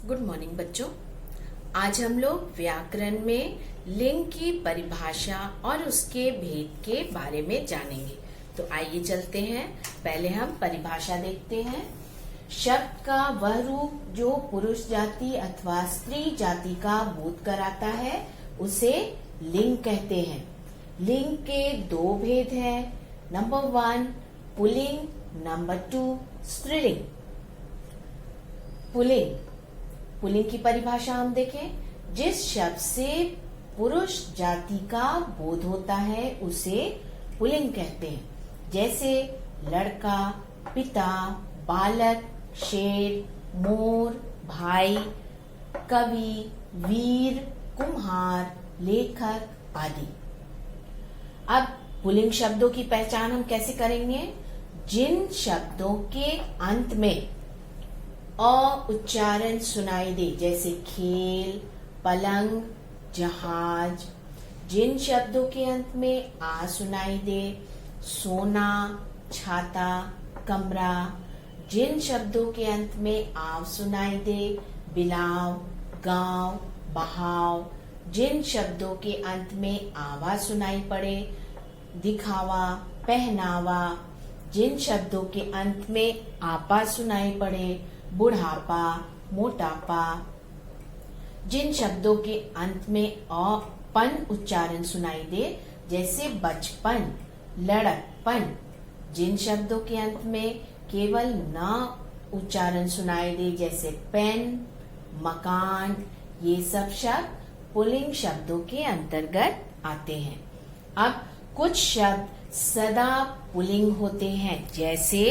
Good morning बच्चों। आज हम लोग व्याकरण में लिंग की परिभाषा और उसके भेद के बारे में जानेंगे। तो आइए चलते हैं। पहले हम परिभाषा देखते हैं। शब्द का वह रूप जो पुरुष जाति अथवा स्त्री जाति का बोध कराता है उसे लिंग कहते हैं। लिंग के दो भेद हैं। नंबर 1 पुल्लिंग, नंबर 2 स्त्रीलिंग। पुल्लिंग की परिभाषा हम देखें। जिस शब्द से पुरुष जाति का बोध होता है उसे पुल्लिंग कहते हैं। जैसे लड़का, पिता, बालक, शेर, मोर, भाई, कवि, वीर, कुम्हार, लेखक आदि। अब पुल्लिंग शब्दों की पहचान हम कैसे करेंगे? जिन शब्दों के अंत में अ उच्चारण सुनाई दे, जैसे खेल, पलंग, जहाज। जिन शब्दों के अंत में आ सुनाई दे, सोना, छाता, कमरा। जिन शब्दों के अंत में आव सुनाई दे, बिलाव, गांव, बहाव। जिन शब्दों के अंत में आवा सुनाई पड़े, दिखावा, पहनावा। जिन शब्दों के अंत में आपा सुनाई पड़े, बुढ़ापा, मोटापा। जिन शब्दों के अंत में अपन उच्चारण सुनाई दे, जैसे बचपन, लड़कपन। जिन शब्दों के अंत में केवल न उच्चारण सुनाई दे, जैसे पेन, मकान। ये सब शब्द पुल्लिंग शब्दों के अंतर्गत आते हैं। अब कुछ शब्द सदा पुल्लिंग होते हैं, जैसे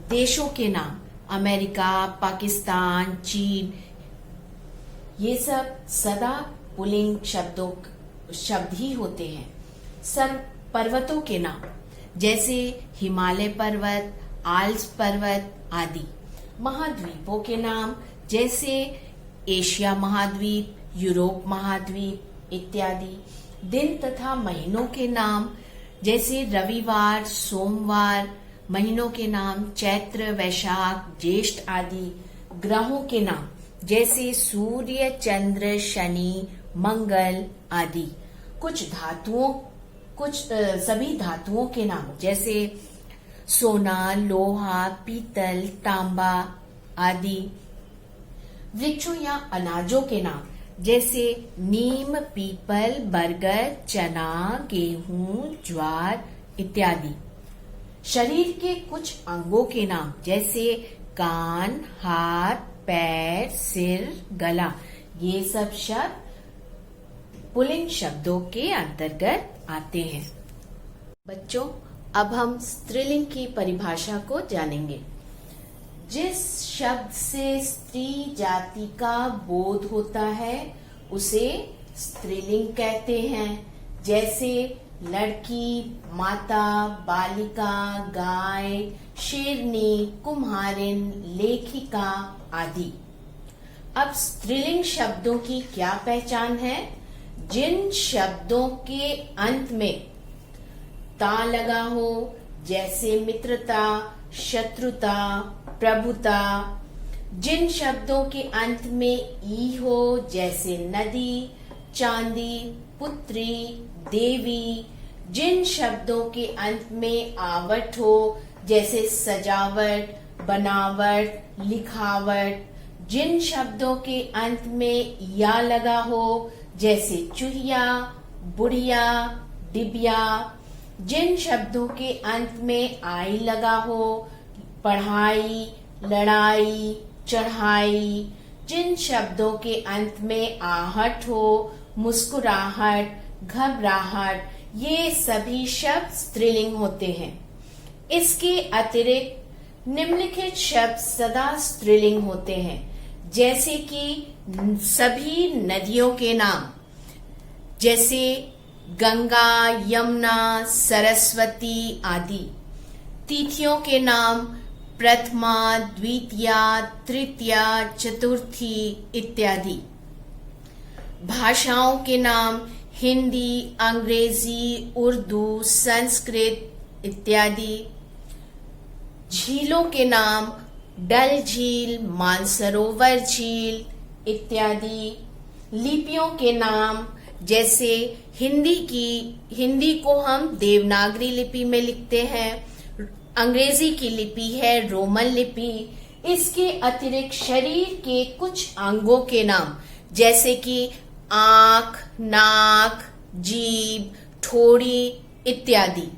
देशों के नाम, अमेरिका, पाकिस्तान, चीन। ये सब सदा पुल्लिंग शब्द ही होते हैं। पर्वतों के नाम, जैसे हिमालय पर्वत, आल्प्स पर्वत आदि। महाद्वीपों के नाम, जैसे एशिया महाद्वीप, यूरोप महाद्वीप इत्यादि। दिन तथा महीनों के नाम, जैसे रविवार, सोमवार। महीनों के नाम, चैत्र, वैशाख, ज्येष्ठ आदि। ग्रहों के नाम, जैसे सूर्य, चंद्र, शनि, मंगल आदि। सभी धातुओं के नाम, जैसे सोना, लोहा, पीतल, तांबा आदि। वृक्षों या अनाजों के नाम, जैसे नीम, पीपल, बरगद, चना, गेहूं, ज्वार इत्यादि। शरीर के कुछ अंगों के नाम, जैसे कान, हाथ, पैर, सिर, गला। ये सब शब्द पुल्लिंग शब्दों के अंतर्गत आते हैं। बच्चों, अब हम स्त्रीलिंग की परिभाषा को जानेंगे। जिस शब्द से स्त्री जाति का बोध होता है उसे स्त्रीलिंग कहते हैं। जैसे लड़की, माता, बालिका, गाय, शेरनी, कुम्हारिन, लेखिका आदि। अब स्त्रीलिंग शब्दों की क्या पहचान है? जिन शब्दों के अंत में ता लगा हो, जैसे मित्रता, शत्रुता, प्रभुता। जिन शब्दों के अंत में ई हो, जैसे नदी, चांदी, पुत्री, देवी। जिन शब्दों के अंत में आवट हो, जैसे सजावट, बनावट, लिखावट। जिन शब्दों के अंत में या लगा हो, जैसे चूहिया, बुढ़िया, डिबिया। जिन शब्दों के अंत में आई लगा हो, पढ़ाई, लड़ाई, चढ़ाई। जिन शब्दों के अंत में आहट हो, मुस्कुराहट, घबराहट। ये सभी शब्द स्त्रीलिंग होते हैं। इसके अतिरिक्त निम्नलिखित शब्द सदा स्त्रीलिंग होते हैं, जैसे कि सभी नदियों के नाम, जैसे गंगा, यमुना, सरस्वती आदि। तिथियों के नाम, प्रथमा, द्वितीया, तृतीया, चतुर्थी इत्यादि। भाषाओं के नाम, हिंदी, अंग्रेजी, उर्दू, संस्कृत इत्यादि। झीलों के नाम, डल झील, मानसरोवर झील इत्यादि। लिपियों के नाम, जैसे हिंदी को हम देवनागरी लिपि में लिखते हैं, अंग्रेजी की लिपि है रोमन लिपि। इसके अतिरिक्त शरीर के कुछ अंगों के नाम, जैसे कि आंख, नाक, जीभ, ठोड़ी इत्यादि।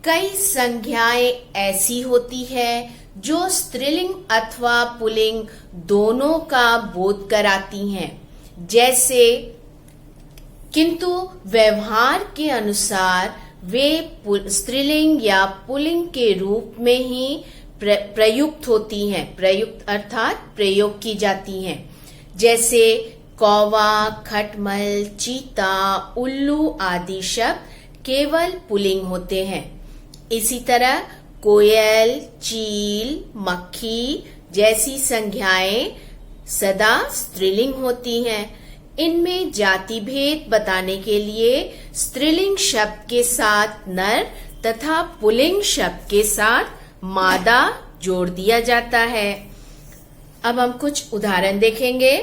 कई संज्ञाएं ऐसी होती है जो स्त्रीलिंग अथवा पुल्लिंग दोनों का बोध कराती हैं, जैसे, किंतु व्यवहार के अनुसार वे स्त्रीलिंग या पुल्लिंग के रूप में ही प्रयुक्त होती हैं, प्रयुक्त अर्थात प्रयोग की जाती हैं। जैसे कौवा, खटमल, चीता, उल्लू आदि शब्द केवल पुल्लिंग होते हैं। इसी तरह कोयल, चील, मक्खी जैसी संज्ञाएं सदा स्त्रीलिंग होती हैं। इनमें जाति भेद बताने के लिए स्त्रीलिंग शब्द के साथ नर तथा पुल्लिंग शब्द के साथ मादा जोड़ दिया जाता है। अब हम कुछ उदाहरण देखेंगे।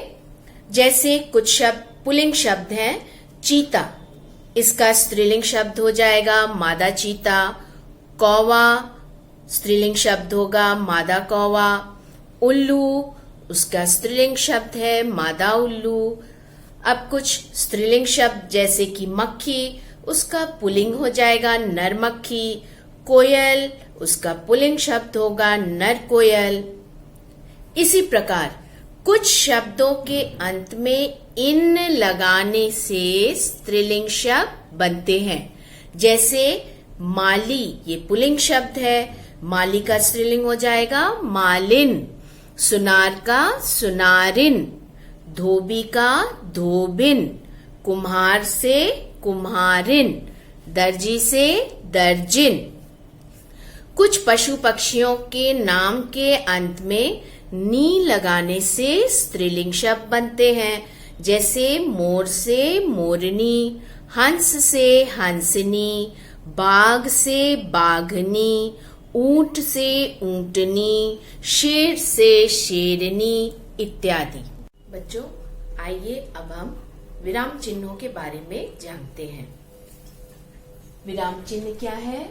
जैसे कुछ शब्द पुल्लिंग शब्द हैं। चीता, इसका स्त्रीलिंग शब्द हो जाएगा मादा चीता। कौवा, स्त्रीलिंग शब्द होगा मादा कौवा। उल्लू, उसका स्त्रीलिंग शब्द है मादा उल्लू। अब कुछ स्त्रीलिंग शब्द जैसे कि मक्खी, उसका पुल्लिंग हो जाएगा नर मक्खी। कोयल, उसका पुल्लिंग शब्द होगा नर कोयल। इसी प्रकार कुछ शब्दों के अंत में इन लगाने से स्त्रीलिंग शब्द बनते हैं। जैसे माली, ये पुल्लिंग शब्द है, माली का स्त्रीलिंग हो जाएगा मालिन। सुनार का सुनारिन, धोबी का धोबिन, कुम्हार से कुम्हारिन, दर्जी से दर्जिन। कुछ पशु पक्षियों के नाम के अंत में नी लगाने से स्त्रीलिंग शब्द बनते हैं। जैसे मोर से मोरनी, हंस से हंसनी, बाघ से बाघनी, ऊंट से ऊंटनी, शेर से शेरनी इत्यादि। बच्चों, आइए अब हम विराम चिन्हों के बारे में जानते हैं। विराम चिन्ह क्या है?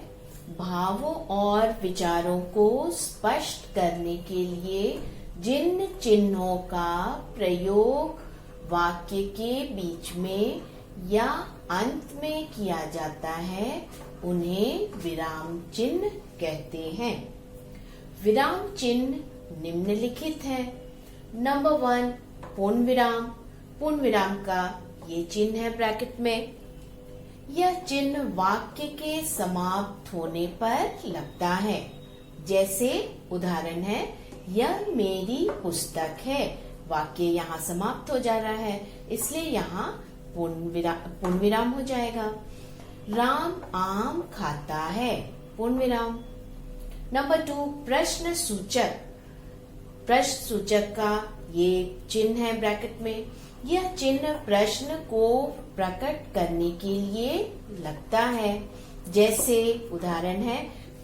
भावों और विचारों को स्पष्ट करने के लिए जिन चिन्हों का प्रयोग वाक्य के बीच में या अंत में किया जाता है उन्हें विराम चिन्ह कहते हैं। विराम चिन्ह निम्नलिखित है। नंबर 1, पूर्ण विराम। पूर्ण विराम का ये चिन्ह है ब्रैकेट में। यह चिन्ह वाक्य के समाप्त होने पर लगता है। जैसे उदाहरण है, यह मेरी पुस्तक है। वाक्य यहाँ समाप्त हो जा रहा है, इसलिए यहाँ पूर्ण विराम हो जाएगा। राम आम खाता है, पूर्ण विराम। नंबर 2, प्रश्न सूचक। प्रश्न सूचक का ये चिन्ह है ब्रैकेट में। यह चिन्ह प्रश्न को प्रकट करने के लिए लगता है। जैसे उदाहरण है,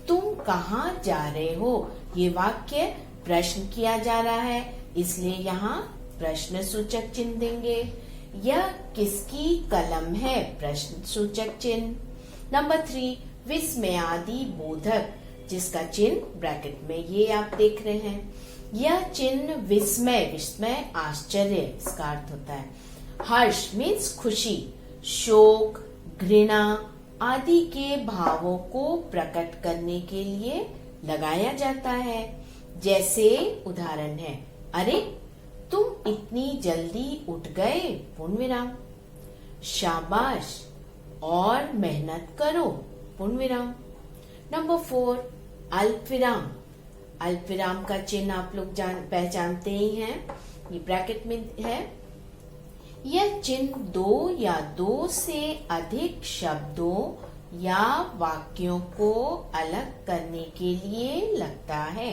तुम कहाँ जा रहे हो। ये वाक्य प्रश्न किया जा रहा है, इसलिए यहाँ प्रश्न सूचक चिन्ह देंगे। यह किसकी कलम है, प्रश्न सूचक चिन्ह। नंबर 3, विस्मयादि बोधक, जिसका चिन्ह ब्रैकेट में ये आप देख रहे हैं। यह चिन्ह विस्मय आश्चर्य इसका अर्थ होता है। हर्ष मीन्स खुशी, शोक, घृणा आदि के भावों को प्रकट करने के लिए लगाया जाता है। जैसे उदाहरण है, अरे तुम इतनी जल्दी उठ गए, पूर्ण विराम। शाबाश, और मेहनत करो, पूर्ण विराम। नंबर 4, अल्प विराम। अल्प विराम का चिन्ह आप लोग पहचानते ही हैं, ये ब्रैकेट में है। यह चिन्ह 2 या 2 से अधिक शब्दों या वाक्यों को अलग करने के लिए लगता है।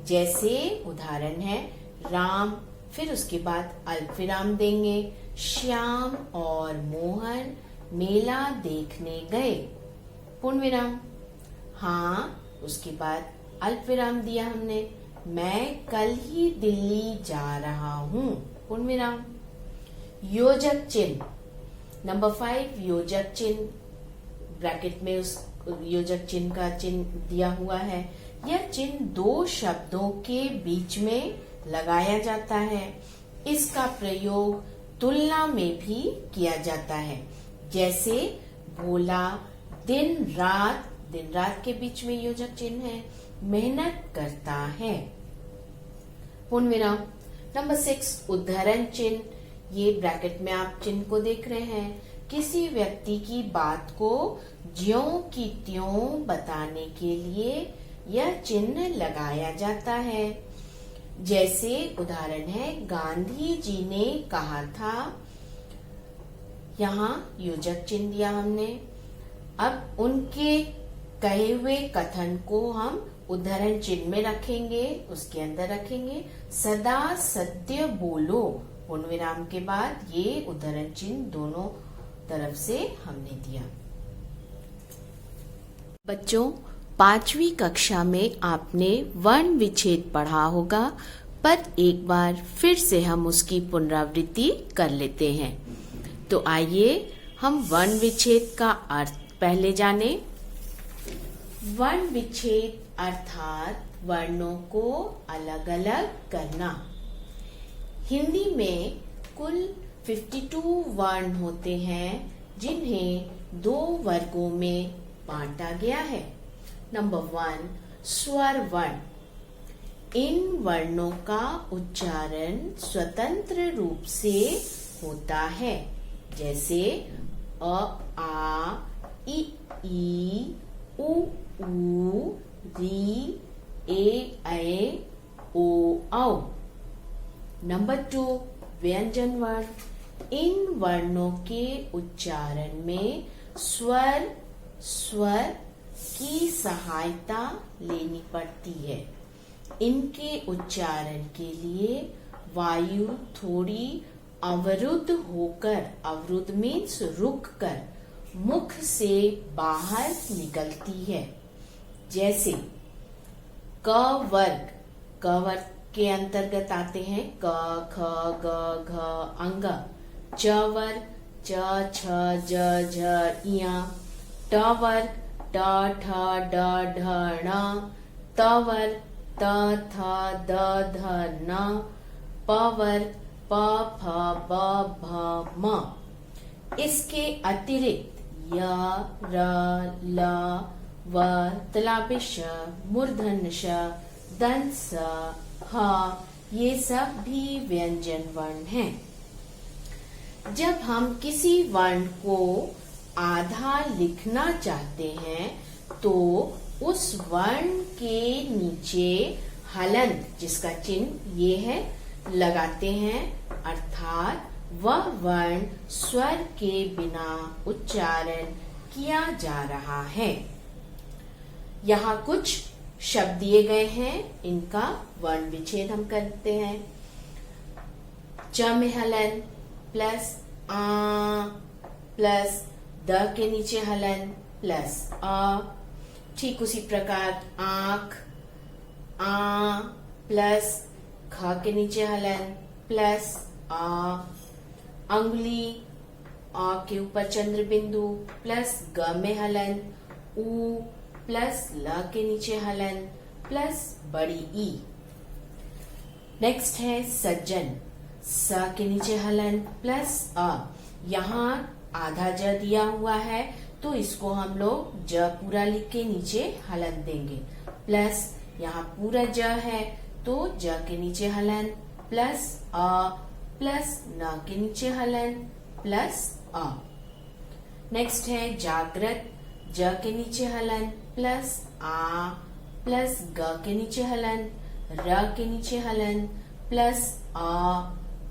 जैसे उदाहरण है, राम, फिर उसके बाद अल्प विराम देंगे। श्याम और मोहन मेला देखने गए, पूर्ण विराम। हाँ, उसके बाद अल्प विराम दिया हमने, मैं कल ही दिल्ली जा रहा हूँ, पूर्ण विराम। योजक चिन्ह नंबर 5, योजक चिन्ह, ब्रैकेट में उस योजक चिन्ह का चिन्ह दिया हुआ है। यह चिन्ह दो शब्दों के बीच में लगाया जाता है। इसका प्रयोग तुलना में भी किया जाता है, जैसे भोला दिन रात के बीच में योजक चिन्ह है, मेहनत करता है, पूर्ण विराम। नंबर 6, उद्धरण चिन्ह, ये ब्रैकेट में आप चिन्ह को देख रहे हैं। किसी व्यक्ति की बात को ज्यों की त्यों बताने के लिए यह चिन्ह लगाया जाता है। जैसे उदाहरण है, गांधी जी ने कहा था, यहाँ योजक चिन्ह दिया हमने। अब उनके कहे हुए कथन को हम उद्धरण चिन्ह में रखेंगे, उसके अंदर रखेंगे। सदा सत्य बोलो, पूर्ण विराम के बाद ये उद्धरण चिन्ह दोनों तरफ से हमने दिया। बच्चों, 5वीं कक्षा में आपने वर्ण विच्छेद पढ़ा होगा, पर एक बार फिर से हम उसकी पुनरावृत्ति कर लेते हैं। तो आइए हम वर्ण विच्छेद का अर्थ पहले जाने। वर्ण विच्छेद अर्थात वर्णों को अलग अलग करना। हिंदी में कुल 52 वर्ण होते हैं, जिन्हें 2 वर्गों में बांटा गया है। नंबर 1, स्वर वर्ण। इन वर्णों का उच्चारण स्वतंत्र रूप से होता है, जैसे अ, आ, ई, उ, री, ए, ओ, औ। नंबर 2, व्यंजन वर्ण। इन वर्णों के उच्चारण में स्वर की सहायता लेनी पड़ती है। इनके उच्चारण के लिए वायु थोड़ी अवरुद्ध होकर, अवरुद्ध मीन्स रुक कर, मुख से बाहर निकलती है। जैसे क वर्ग के अंतर्गत आते हैं क, ख, ग, घ, अंग। च वर्ग च, छ, ज, झ, इया। ट वर्ग ट, ठ, ड, ढ, ण। त वर्ग त, थ, द, ध, न। प वर्ग प, फ, ब, भ, म। इसके अतिरिक्त य, र, ल, व, तलाबिश, मूर्धन्य श, दंत स, ह, ये सब भी व्यंजन वर्ण हैं। जब हम किसी वर्ण को आधा लिखना चाहते हैं, तो उस वर्ण के नीचे हलंत, जिसका चिन्ह ये है, लगाते हैं, अर्थात वह वर्ण स्वर के बिना उच्चारण किया जा रहा है। यहाँ कुछ शब्द दिए गए हैं, इनका वर्ण विच्छेद हम करते हैं। च में हलन प्लस आ प्लस द के नीचे हलन प्लस अ। ठीक उसी प्रकार आंख, आ प्लस ख के नीचे हलन प्लस आ। अंगुली, आ के ऊपर चंद्र बिंदु प्लस ग में हलन, ऊ प्लस ल के नीचे हलन प्लस बड़ी ई। नेक्स्ट है सज्जन, स के नीचे हलन प्लस अ। यहाँ आधा ज दिया हुआ है, तो इसको हम लोग ज पूरा लिख के नीचे हलन देंगे, प्लस यहाँ पूरा ज है तो ज के नीचे हलन प्लस अ प्लस न के नीचे हलन प्लस अ। नेक्स्ट है जागृत, ज के नीचे हलन प्लस आ प्लस ग के नीचे हलन, र के नीचे हलन प्लस अ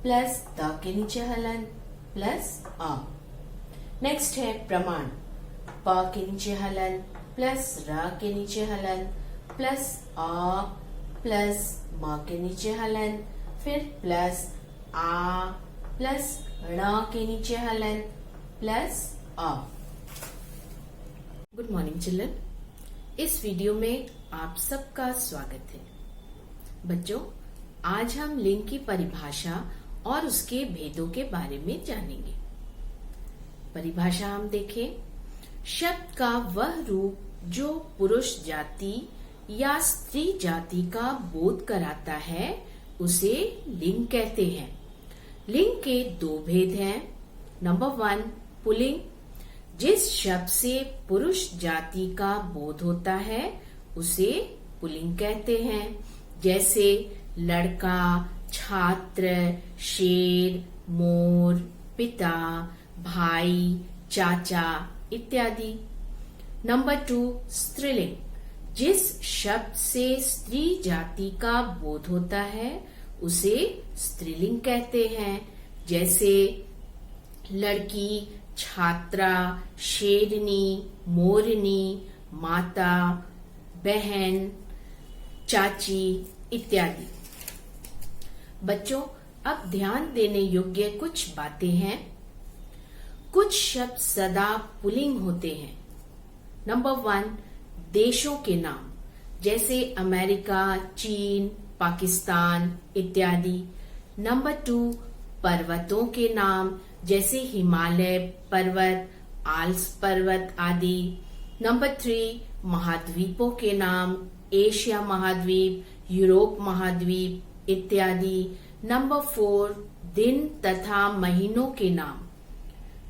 प्लस द के नीचे हलन प्लस अ। नेक्स्ट है प्रमाण, प के नीचे हलन प्लस र के नीचे हलन प्लस अ प्लस म के नीचे हलन, फिर प्लस आ प्लस ण के नीचे हलन प्लस अ। Good morning children. इस वीडियो में आप सबका स्वागत है। बच्चों, आज हम लिंग की परिभाषा और उसके भेदों के बारे में जानेंगे। परिभाषा हम देखें। शब्द का वह रूप जो पुरुष जाति या स्त्री जाति का बोध कराता है उसे लिंग कहते हैं। लिंग के दो भेद हैं। Number 1, pulling. जिस शब्द से पुरुष जाति का बोध होता है उसे पुल्लिंग कहते हैं, जैसे लड़का, छात्र, शेर, मोर, पिता, भाई, चाचा इत्यादि। नंबर 2, स्त्रीलिंग। जिस शब्द से स्त्री जाति का बोध होता है उसे स्त्रीलिंग कहते हैं, जैसे लड़की, छात्रा, शेरनी, मोरनी, माता, बहन, चाची इत्यादि। बच्चों, अब ध्यान देने योग्य कुछ बातें हैं। कुछ शब्द सदा पुल्लिंग होते हैं। नंबर 1, देशों के नाम, जैसे अमेरिका, चीन, पाकिस्तान इत्यादि। नंबर 2, पर्वतों के नाम, जैसे हिमालय पर्वत, आल्प्स पर्वत आदि। नंबर 3, महाद्वीपों के नाम, एशिया महाद्वीप, यूरोप महाद्वीप इत्यादि। नंबर 4, दिन तथा महीनों के नाम,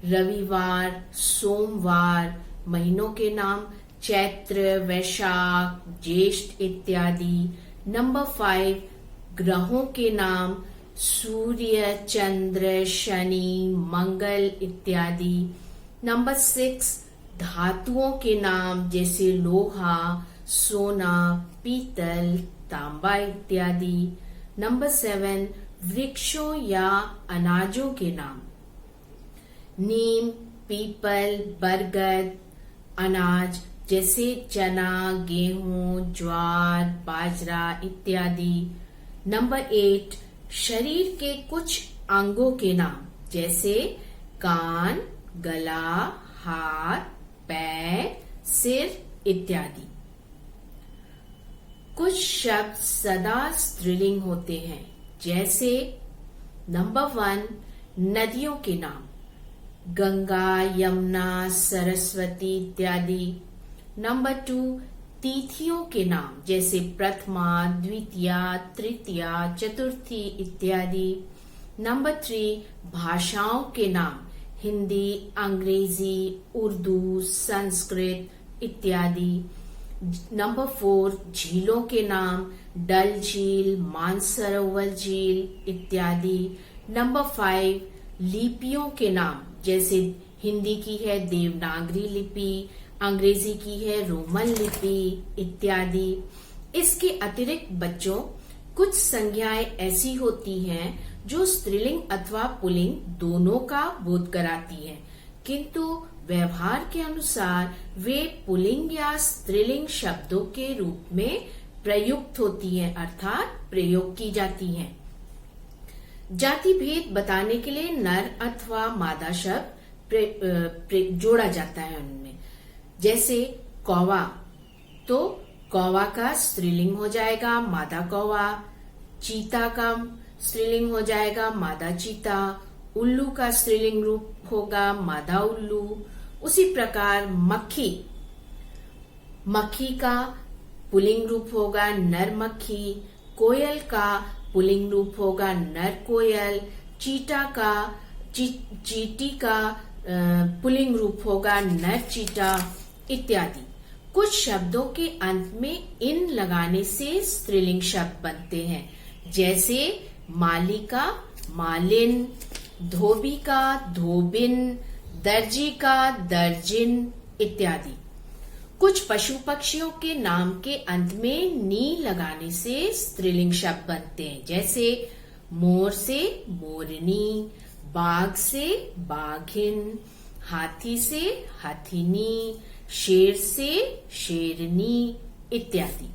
रविवार, सोमवार, महीनों के नाम, चैत्र, वैशाख, ज्येष्ठ इत्यादि। नंबर 5, ग्रहों के नाम, सूर्य, चंद्र, शनि, मंगल इत्यादि। नंबर 6, धातुओं के नाम, जैसे लोहा, सोना, पीतल, तांबा इत्यादि। नंबर 7, वृक्षों या अनाजों के नाम, नीम, पीपल, बरगद। अनाज जैसे चना, गेहूं, ज्वार, बाजरा इत्यादि। नंबर 8, शरीर के कुछ अंगों के नाम, जैसे कान, गला, हाथ, पैर, सिर इत्यादि। कुछ शब्द सदा स्त्रीलिंग होते हैं, जैसे नंबर 1, नदियों के नाम, गंगा, यमुना, सरस्वती इत्यादि। नंबर 2, तिथियों के नाम, जैसे प्रथमा, द्वितीया, तृतीया, चतुर्थी इत्यादि। नंबर 3, भाषाओं के नाम, हिंदी, अंग्रेजी, उर्दू, संस्कृत इत्यादि। नंबर 4, झीलों के नाम, डल झील, मानसरोवर झील इत्यादि। नंबर 5, लिपियों के नाम, जैसे हिंदी की है देवनागरी लिपि, अंग्रेजी की है रोमन लिपि इत्यादि। इसके अतिरिक्त बच्चों, कुछ संज्ञाएं ऐसी होती हैं जो स्त्रीलिंग अथवा पुल्लिंग दोनों का बोध कराती हैं, किंतु व्यवहार के अनुसार वे पुल्लिंग या स्त्रीलिंग शब्दों के रूप में प्रयुक्त होती हैं, अर्थात प्रयोग की जाती हैं। जाति भेद बताने के लिए नर अथवा मादा शब्द जोड़ा जाता है उनमें, जैसे कौवा, तो कौवा का स्त्रीलिंग हो जाएगा मादा कौवा। चीता का स्त्रीलिंग हो जाएगा मादा चीता। उल्लू का स्त्रीलिंग रूप होगा मादा उल्लू। उसी प्रकार मक्खी का पुल्लिंग रूप होगा नर मक्खी। कोयल का पुल्लिंग रूप होगा नर कोयल। चींटी का पुल्लिंग रूप होगा नर चींटा इत्यादि। कुछ शब्दों के अंत में इन लगाने से स्त्रीलिंग शब्द बनते हैं, जैसे माली का मालिन, धोबी का धोबिन, दर्जी का दर्जिन इत्यादि। कुछ पशु पक्षियों के नाम के अंत में नी लगाने से स्त्रीलिंग शब्द बनते हैं, जैसे मोर से मोरनी, बाघ से बाघिन, हाथी से हथिनी, शेर से शेरनी इत्यादि।